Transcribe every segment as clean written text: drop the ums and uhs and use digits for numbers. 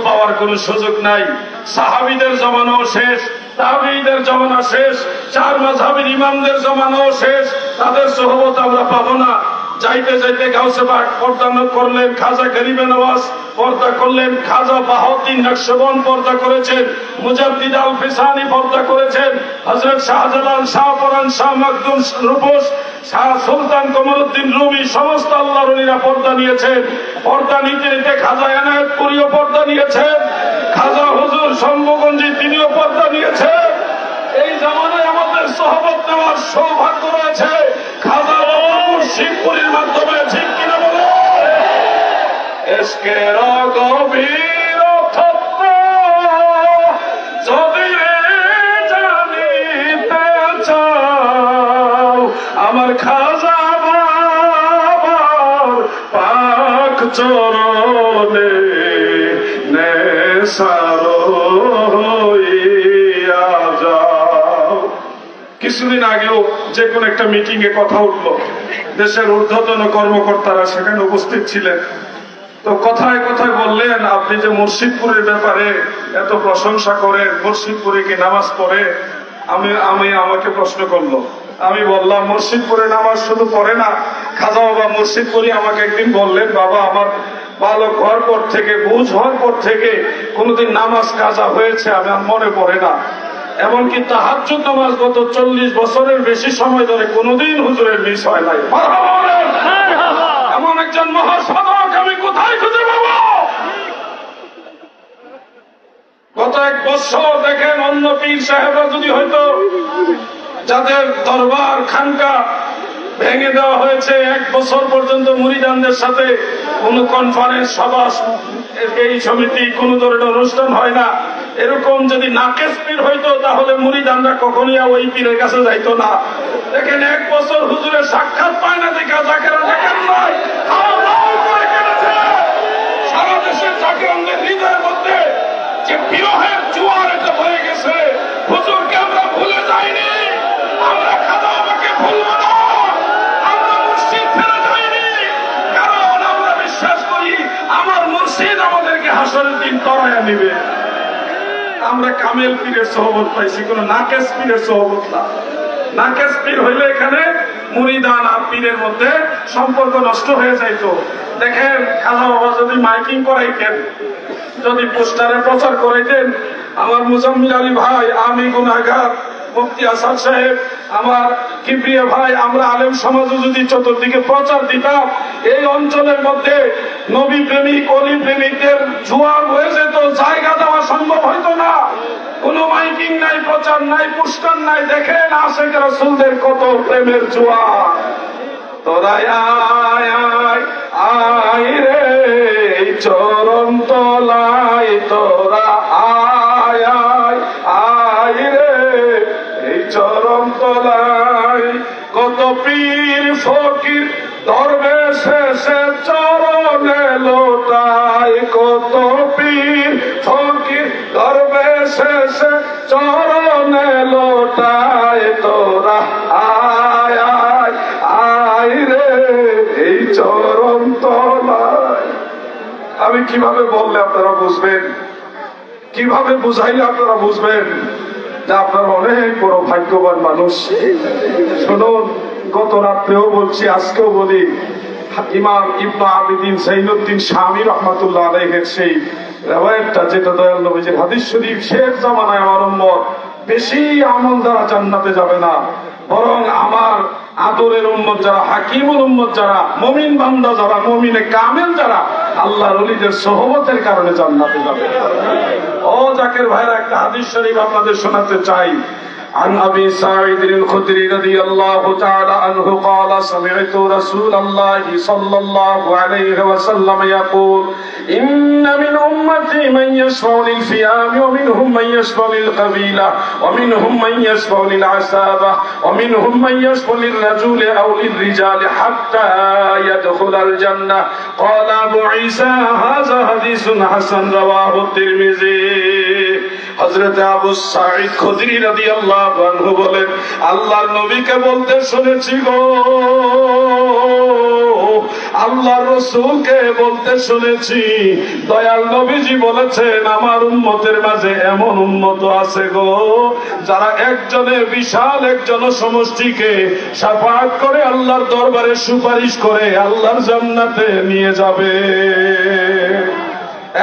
পাওয়ার কোন সুযোগ নাই। সাহাবীদের জমানাও শেষ, তাবেঈদের জমানা শেষ, চার মাযহাবের ইমামদের জমানাও শেষ, তাদের সোহবত আমরা পাবো না। যাইতে যাইতে গাউসে পাক পর্দা করলেন, খাজা গরিবে নওয়াজ পর্দা করলেন, খাজা বাহাউদ্দিন নকশবন্দ পর্দা করেছেন, মুজাদ্দিদ আল ফিসানি পর্দা করেছেন, হযরত শাহজালাল, শাহপরান, শাহ মাকদুম রূপস, শাহ সুলতান কমরউদ্দিন রুমি সমস্ত আল্লাহর ওলিরা পর্দা নিয়েছেন। পর্দা নিতে নিতে খাজা এনায়েতপুরীও পর্দা নিয়েছেন, খাজা হুজুর শম্ভুগঞ্জি তিনিও পর্দা নিয়েছেন। এই জামানায় আমাদের সোহবত নেওয়ার সৌভাগ্য রয়েছে খাজা বাবা মুর্শিদপুরীর মাধ্যমে, ঠিক কিনা বলে? এশকের গভীর তত্ত্ব যদি জানিতে চাও, আমার খাজা বাবার পাক চরণে নেসার হইয়া যাও। কিছুদিন আগেও যে কোন একটা মিটিং এ কথা উঠলো, দেশের ঊর্ধ্বতন কর্মকর্তারা সেখানে উপস্থিত ছিলেন। তো কথায় কথায় বললেন, আপনি যে মুর্শিদপুরের ব্যাপারে এত প্রশংসা করেন, মুর্শিদপুরে কি নামাজ পড়ে? আমাকে প্রশ্ন করলো। আমি বললাম, মুর্শিদপুরে নামাজ শুধু পড়ে না, খাজা বাবা মুর্শিদপুরি আমাকে একদিন বললেন, বাবা আমার বালক হওয়ার পর থেকে, বুঝ হওয়ার পর থেকে কোনদিন নামাজ কাজা হয়েছে আমার মনে পড়ে না। এমনকি তাহাজ্জুদ নামাজ গত 40 বছরের বেশি সময় ধরে কোনদিন হুজুরের মিস হয় নাই। এমন একজন মহাসাধক আমি কোথায় খুঁজে পাবো? গত 1 বছর দেখেন, অন্য পীর সাহেবরা যদি হয়তো, যাদের দরবার খানকা ভেঙে দেওয়া হয়েছে, 1 বছর পর্যন্ত মুরিদানদের সাথে কোন কনফারেন্স সভা, এই সমিতি, কোন ধরনের অনুষ্ঠান হয় না, এরকম যদি নাকেশ পীর হইতো তাহলে মুরিদানরা কখনই ওই পীরের কাছে যাইতো না। দেখেন 1 বছর হুজুরের সাক্ষাৎ পায় না দেখা জাকেরা দেখেন নাই, সারা দেশের জাকেরানদের হৃদয়ের মধ্যে যে বিরহের জোয়ার এটা হয়ে গেছে। হুজুরকে আমরা ভুলে যাইনি, আমরা খাজা বাবাকে ভুলবো না, আমরা মুর্শিদ ছেড়ে যাইনি, কারণ আমরা বিশ্বাস করি আমার মুর্শিদ আমাদেরকে হাসরের দিন তরায়া নিবে। আমরা কামেল পীরের সোহবত পাইছি, কোন নাকেশ পীরের সোহবত না। নাকেশ পীর হইলে এখানে মুরিদান আর পীরের মধ্যে সম্পর্ক নষ্ট হয়ে যাইতো। দেখেন, খাজা বাবা যদি মাইকিং করাইতেন, যদি পোস্টারে প্রচার করাইতেন, আমার মুজাম্মিল আলী ভাই, আমি গুনাহগার, মুফতি আসাদ সাহেব, আমার কিবরিয়া ভাই, আমরা আলেম সমাজও যদি চতুর্দিকে প্রচার দিতাম, এই অঞ্চলের মধ্যে নবী প্রেমিক, অলি প্রেমিকদের জোয়ার হয়ে যেত, জায়গা দেওয়া সম্ভব হইতো না। কোন মাইকিং নাই, প্রচার নাই, পোস্টার নাই। দেখেন আশিক রাসূলদের কত প্রেমের জোয়ার। তোরা আয় আয় আয় রে চরণ তলায়, তোরা আয় আয় আয় রে এই চরণ তলায়, কত পীর ফকির দরবেশ এসে চরণে লোটায়, কত পীর ফকির দরবেশ এসে চরণে লোটায়, তোরা আয় আয় আয় রে এই চরণ তলায়। আমি কিভাবে বললে আপনারা বুঝবেন, কিভাবে বুঝাইলে আপনারা বুঝবেন যে আপনারা অনেক বড় ভাগ্যবান মানুষ? শুনুন, গত রাত্রেও বলছি, আজকেও বলি, ইমাম ইবনে আবিদিন যাইনুদ্দিন শামী রাহমাতুল্লাহ আলাইহির সেই রিওয়ায়াতটা, যেটা দয়াল নবীজির হাদিস শরীফ, শেষ জামানায় আমার উম্মত বেশি আমল দ্বারা জান্নাতে যাবে না, বরং আমার আদরের উম্মত যারা, হাকিমুল উম্মত যারা, মুমিন বান্দা যারা, মুমিনে কামেল যারা, আল্লাহর ওলিদের সোহবতের কারণে জান্নাতে যাবে। ও জাকের ভাইরা, একটা হাদিস শরীফ আপনাদের শোনাতে চাই। عن أبي سعيد الخدري رضي الله تعالى عنه قال سمعت رسول الله صلى الله عليه وسلم يقول إن من أمتي من يشفع للفئام ومنهم من يشفع للقبيلة ومنهم من يشفع للعصابة ومنهم من يشفع للرجل أو للرجال حتى يدخل الجنة قال أبو عيسى هذا حديث حسن رواه الترمذي। হযরত আবু সাঈদ খুদরি রাদিয়াল্লাহু আনহু বলেন, আল্লাহর নবীকে বলতে শুনেছি গো, আল্লাহর রাসূলকে বলতে শুনেছি, দয়াল নবীজি বলেছেন আমার উম্মতের মাঝে এমন উম্মত আছে গো যারা একজনে বিশাল এক জনসমষ্টিকে শাফাআত করে আল্লাহর দরবারে সুপারিশ করে আল্লাহর জান্নাতে নিয়ে যাবে।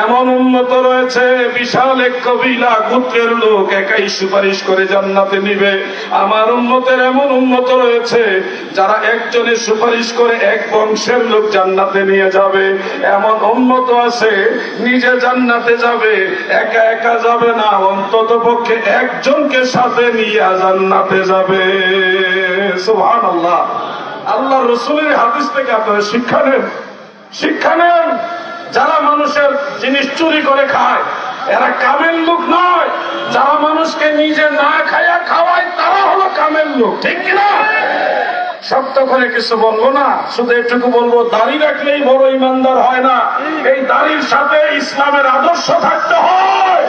এমন উম্মত রয়েছে বিশাল এক কবিলা গোত্রের লোক একাই সুপারিশ করে জান্নাতে নিবে। আমার উম্মতের এমন উম্মত রয়েছে যারা একজনে সুপারিশ করে এক বংশের লোক জান্নাতে নিয়ে যাবে। এমন উম্মত আছে নিজে জান্নাতে যাবে, একা একা যাবে না, অন্তত পক্ষে একজনকে সাথে নিয়ে জান্নাতে যাবে। সুবহানাল্লাহ। আল্লাহ রাসূলের হাদিস থেকে আপনারা শিক্ষা নেন। যারা মানুষের জিনিস চুরি করে খায় এরা কামেল লোক নয়, যারা মানুষকে নিজে না খায়া খাওয়ায় তারা হলো কামেল লোক, ঠিক কিনা? শক্ত করে কিছু বলবো না, শুধু এটুকু বলবো, দাড়ি রাখলেই বড় ইমানদার হয় না, এই দাড়ির সাথে ইসলামের আদর্শ থাকতে হয়।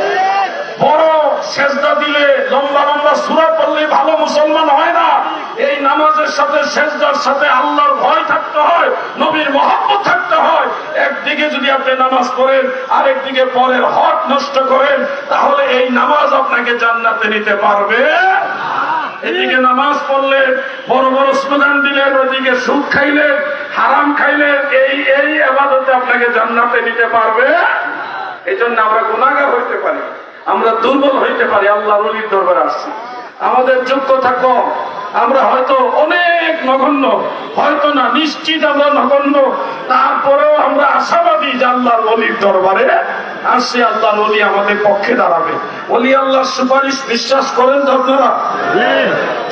বড় সেজদা দিলে লম্বা লম্বা সূরা পড়লে ভালো মুসলমান হয় না। এই নামাজের সাথে সেজদার সাথে আল্লাহর ভয় থাকতে হয়, নবীর মহব্বত থাকতে হয়। একদিকে যদি আপনি নামাজ পড়েন আরেকদিকে পরের হক নষ্ট করেন তাহলে এই নামাজ আপনাকে জান্নাতে নিতে পারবে। এদিকে নামাজ পড়লেন, বড় বড় স্লোগান দিলেন, ওদিকে সুদ খাইলেন, হারাম খাইলেন, এই ইবাদতে আপনাকে জান্নাতে নিতে পারবে। এই জন্য আমরা গুনাহগার হইতে পারি, আমরা দুর্বল হইতে পারি, আল্লাহর ওলির দরবারে আসছি, আমাদের যোগ্যতা কম, আমরা হয়তো অনেক নগণ্য, হয়তো না নিশ্চিত আমরা নগণ্য, তারপরেও আমরা আশাবাদী যে আল্লাহর ওলির দরবারে আসছে, আল্লাহর ওলি আমাদের পক্ষে দাঁড়াবে। ওলি আল্লাহর সুপারিশ বিশ্বাস করেন তো আপনারা?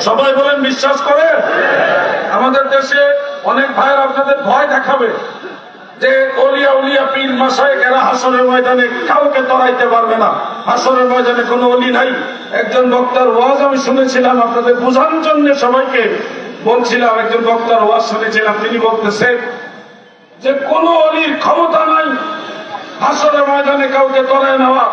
সবাই বলেন বিশ্বাস করেন? আমাদের দেশে অনেক ভাইয়ের আপনাদের ভয় দেখাবে যে ওলিয়া উলিয়া পীর মাশায়েখ এরা হাসরের ময়দানে কাউকে তরাইতে পারবে না, হাসরের ময়দানে কোনো ওলি নাই। একজন বক্তার ওয়াজ আমি শুনেছিলাম, আপনাদের বোঝানোর জন্য সবাইকে বলছিলাম, একজন বক্তার ওয়াজ শুনেছিলাম, তিনি বলতেছেন যে কোন ওলির ক্ষমতা নাই হাসরের ময়দানে কাউকে তরায় নেওয়া,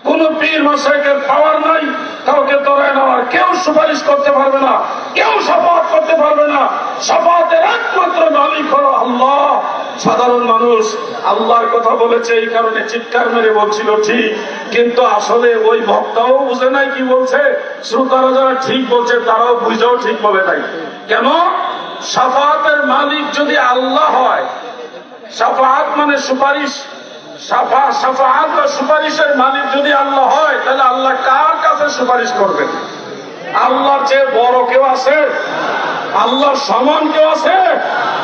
কোন পীর মাশায়েখের পাওয়ার নাই কাউকে তরায় নেওয়ার, কেউ সুপারিশ করতে পারবে না, কেউ শাফাআত করতে পারবে না, শাফাআতের একমাত্র মালিক হলো আল্লাহ। সাধারণ মানুষ আল্লাহর কথা বলেছে এই কারণে চিৎকার মেরে বলছিল ঠিক, কিন্তু আসলে ওই বক্তাও বুঝে নাই কি বলছে, শ্রোতারা যারা ঠিক বলছে তারাও বুঝেও ঠিক বলে নাই। কেন? শাফাআতের মালিক যদি আল্লাহ হয়, শাফাআত মানে সুপারিশ, শাফাআত বা সুপারিশের মালিক যদি আল্লাহ হয়, তাহলে আল্লাহ কার কাছে সুপারিশ করবেন? আল্লাহর চেয়ে বড় কেউ আছে? আল্লাহর সমান কেউ আছে?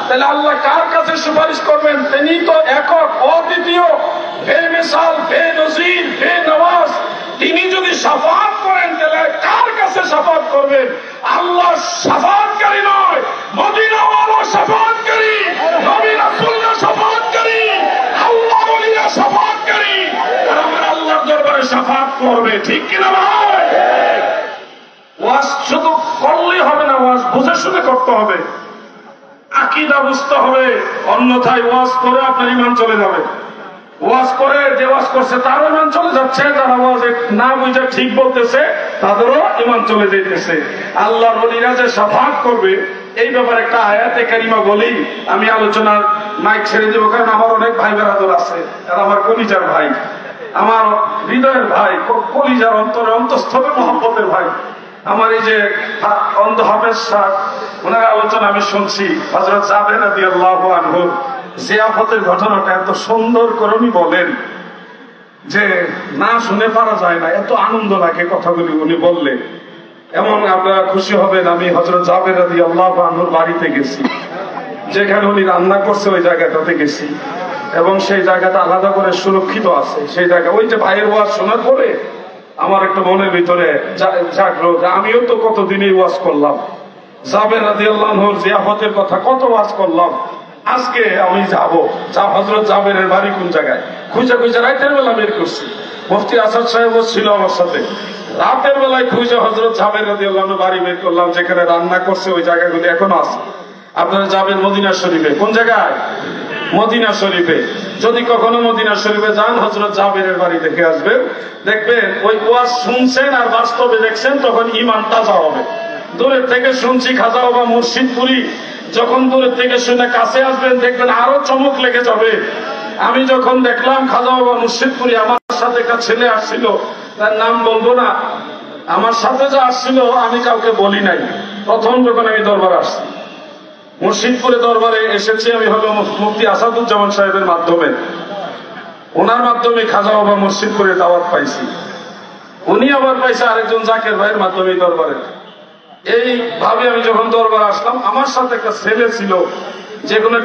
তাহলে আল্লাহ কার কাছে সুপারিশ করবেন? তিনি তো একক, অদ্বিতীয়, বেমিসাল, বেনজির, বেনওয়াজ। তিনি যদি শাফাআত করেন তাহলে কার কাছে শাফাআত করবেন? আল্লাহ শাফাআতকারী নয়, মদিনাওয়ালা শাফাআতকারী, নবী রাসূলরা শাফাআতকারী, আল্লাহ ওলিরা শাফাআতকারী, আর আমরা আল্লাহর দরবারে শাফাআত করবে, ঠিক কিনা ভাই? ওয়াজ শুধু করলেই হবে না, ওয়াজ বুঝে শুনে করতে হবে, আকীদা বুঝতে হবে, অন্যথায় ওয়াজ করে আপনার ঈমান চলে যাবে। ওয়াজ করে যে ওয়াজ করছে তারও ঈমান চলে যাচ্ছে, যারা ওয়াজ না বুঝে ঠিক বলতেছে তাদেরও ঈমান চলে যাইতেছে। আল্লাহর ওলিরা যে শাফাআত করবে এই ব্যাপারে একটা আয়াতে কারিমা বলি, আমি আলোচনার মাইক ছেড়ে দেবো, কারণ আমার অনেক ভাই বেরাদর আছে, আর আমার কলিজার ভাই, আমার হৃদয়ের ভাই, কলিজার অন্তরে অন্তঃস্থলে মহব্বতের ভাই, আমার এই যে অন্ধ হাফেজ সাহেব, ওনার আলোচনা আমি শুনছি, হযরত জাবের রাদিয়াল্লাহু আনহু জিয়াফতের ঘটনাটা এত সুন্দর করে উনি বলেন যে না শুনে পারা যায় না, এত আনন্দ লাগে কথাগুলি উনি বললেন। এমন আপনারা খুশি হবেন, আমি হযরত জাবের রাদিয়াল্লাহু আনহুর বাড়িতে গেছি, যেখানে উনি রান্না করছে ওই জায়গাটাতে গেছি, এবং সেই জায়গাটা আলাদা করে সুরক্ষিত আছে। সেই জায়গা ওই যে ভাইয়ের ওয়াজ শোনার পরে আমার একটা মনের ভিতরে জাগলো যে আমিও তো কতদিনই ওয়াজ করলাম, জাবের রাদিয়াল্লাহু আনহুর জিয়াফতের কথা কত ওয়াজ করলাম, আজকে আমি যাবো, হযরত জাবেরের বাড়ি কোন জায়গায় খুঁজে খুঁজে রাতের বেলা বের করছি, মুফতি আসাদ সাহেব ছিল আমার সাথে, রাতের বেলায় খুঁজে হযরত জাবের রাদিয়াল্লাহু আনহু বাড়ি বের করলাম, যেখানে রান্না করছে ওই জায়গাগুলি এখনো আছে। আপনারা যাবেন মদিনা শরীফে, কোন জায়গায়? মদিনা শরীফে। যদি কখনো মদিনা শরীফে যান হযরত জাবেরের বাড়ি দেখে আসবেন, দেখবেন ওই ওয়াজ শুনছেন আর বাস্তবে দেখছেন, তখন ঈমান তাজা হবে। দূরের থেকে শুনছি খাজা বাবা মুর্শিদপুরি যখন দূরের থেকে শুনে কাছে আসবেন দেখবেন আরো চমক লেগে যাবে। আমি যখন দেখলাম খাজা বাবা মুর্শিদপুরি, আমার সাথে একটা ছেলে আসছিল, তার নাম বলবো না, আমার সাথে যে আসছিল আমি কাউকে বলি নাই। প্রথম যখন আমি দরবারে আসছি, মুর্শিদপুরে দরবারে এসেছি আমি হলো মুফতি আসাদুজ্জামান সাহেবের মাধ্যমে, ওনার মাধ্যমে খাজা বাবা মুর্শিদপুরে দাওয়াত পাইছি। উনি আবার পাইছে আরেকজন জাকের ভাইয়ের মাধ্যমে দরবারে। এইভাবে আমি যখন দরবারে আসলাম, আমার সাথে একটা ছেলে ছিল, যেগুলো